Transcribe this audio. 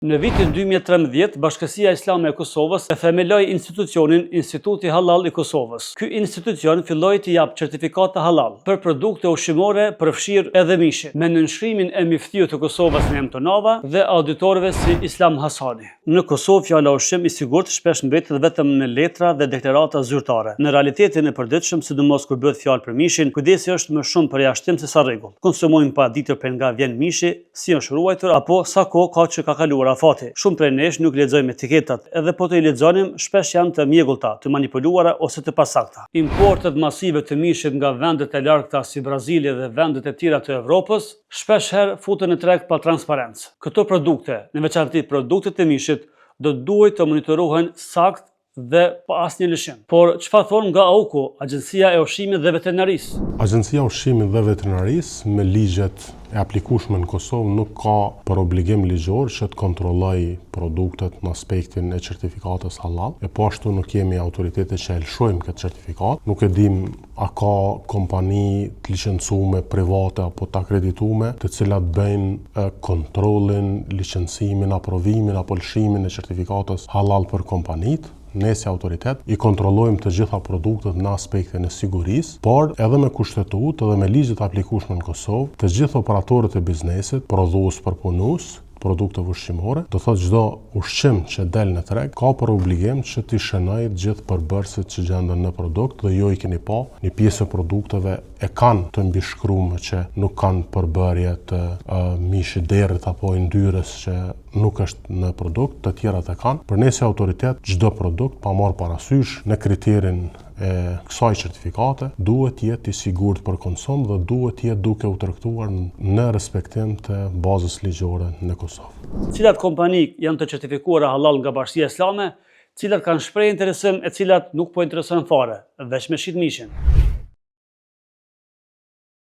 Në vitin 2013, Bashkësia Islame e Kosovës e themeloi institucionin Instituti Halal i Kosovës. Ky institucion filloi të jap certifikata halal për produkte ushqimore, përfshirë edhe mishin, me nënshkrimin e Miftiut të Kosovës në Emtonava dhe auditorëve si Islam Hasani. Në Kosovë, fjala ushqim i sigurt shpesh mbetet vetëm në letra dhe deklarata zyrtare. Në realitetin e përditshëm, sidomos kur bëhet fjalë për mishin, kujdesi është më shumë përjashtim se sa rregull. Konsumojmë pa ditur për nga vjen mishi, si është ruajtur apo sa kohë ka që ka kaluar afati. Shumë prej nesh nuk lexojmë etiketat, edhe po të i lexonim, shpesh janë të mjegullta, të manipuluara ose të pasakta. Importet masive të mishit nga vendet e largëta si Brazili dhe vendet e tjera të Evropës, shpesh herë futen në treg pa transparencë. Këto produkte, në veçanti produktet e mishit, do duhet të monitorohen sakt dhe pa asnjë lëshim. Por çfarë thon nga AUKO, Agjencia e Ushqimit dhe Veterinarisë? Agjencia e Ushqimit dhe Veterinarisë me ligjet e aplikueshme në Kosovë nuk ka për obligim ligjor që të kontrollojë produktet në aspektin e certifikatës halal. E po ashtu nuk kemi autoritete që e lëshojmë këtë certifikat. Nuk e dim a ka kompani të licencume private apo të akreditume të cilat bëjnë kontrollin, licencimin, aprovimin apo lëshimin e certifikatës halal për kompanitë. Ne si autoritet i kontrollojmë të gjitha produktet në aspektin e sigurisë, por edhe me kushtetut edhe me ligjet aplikueshme në Kosovë, të gjithë operatorët e biznesit, prodhues për punues, produkteve ushqimore, do thotë çdo ushqim që del në treg ka për obligim që t'i shënojë gjithë përbërësit që gjenden në produkt dhe jo i keni pa një pjesë e produkteve e kanë të mbishkruar që nuk kanë përbërje të mishit derrit apo yndyrës që nuk është në produkt, të tjerat e kanë. Për ne si autoritet, çdo produkt pa marrë parasysh në kriterin e kësaj certifikate duhet jetë i sigurt për konsum dhe duhet jetë duke u tregtuar në respektim të bazës ligjore në Kosovë. Cilat kompani janë të certifikuara halal nga Bashkia Islame, cilat kanë shprehë interesim e cilat nuk po interesojnë fare, veç me shit mishin?